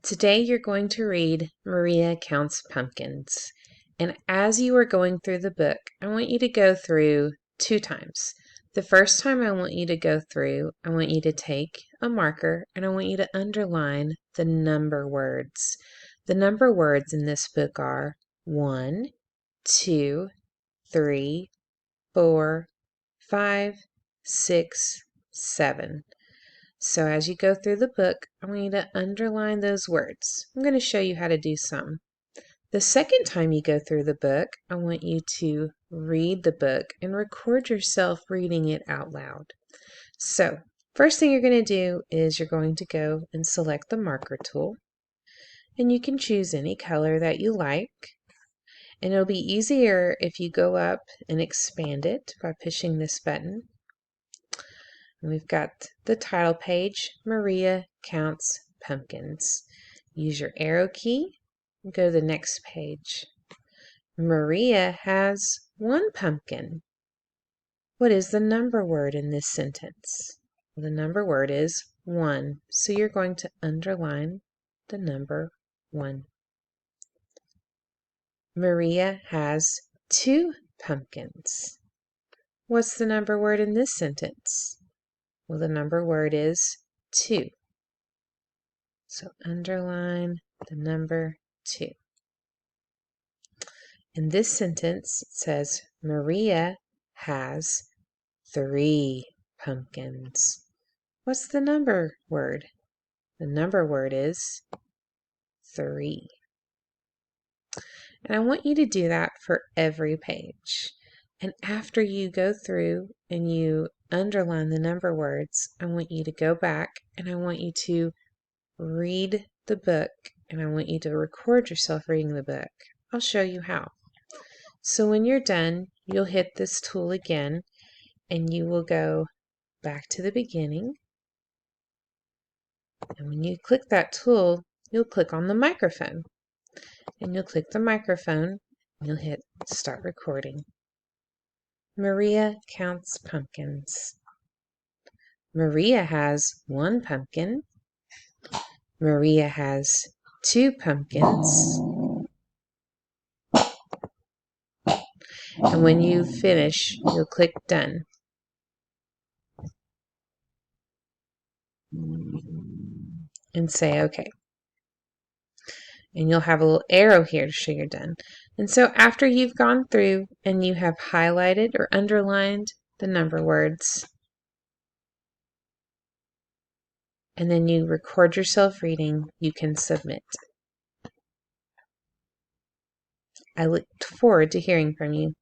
Today you're going to read Maria Counts Pumpkins. And as you are going through the book, I want you to go through 2 times. The first time I want you to go through, I want you to take a marker and I want you to underline the number words. The number words in this book are 1, 2, 3, 4, 5, 6, 7. So as you go through the book, I want you to underline those words. I'm going to show you how to do some. The second time you go through the book, I want you to read the book and record yourself reading it out loud. So first thing you're going to do is you're going to go and select the marker tool. And you can choose any color that you like. And it'll be easier if you go up and expand it by pushing this button. And we've got the title page, Maria Counts Pumpkins. Use your arrow key and go to the next page. Maria has 1 pumpkin. What is the number word in this sentence? Well, the number word is 1. So you're going to underline the number 1. Maria has 2 pumpkins. What's the number word in this sentence? Well, the number word is 2. So underline the number 2. In this sentence, it says Maria has 3 pumpkins. What's the number word? The number word is 3. And I want you to do that for every page. And after you go through and you underline the number words, I want you to go back and I want you to read the book and I want you to record yourself reading the book. I'll show you how. So when you're done, you'll hit this tool again and you will go back to the beginning. And when you click that tool, you'll click on the microphone. And you'll click the microphone and you'll hit start recording. Maria counts pumpkins. Maria has 1 pumpkin. Maria has 2 pumpkins. And when you finish, you'll click done. And say OK. And you'll have a little arrow here to show you're done. And so after you've gone through and you have highlighted or underlined the number words, and then you record yourself reading, you can submit. I look forward to hearing from you.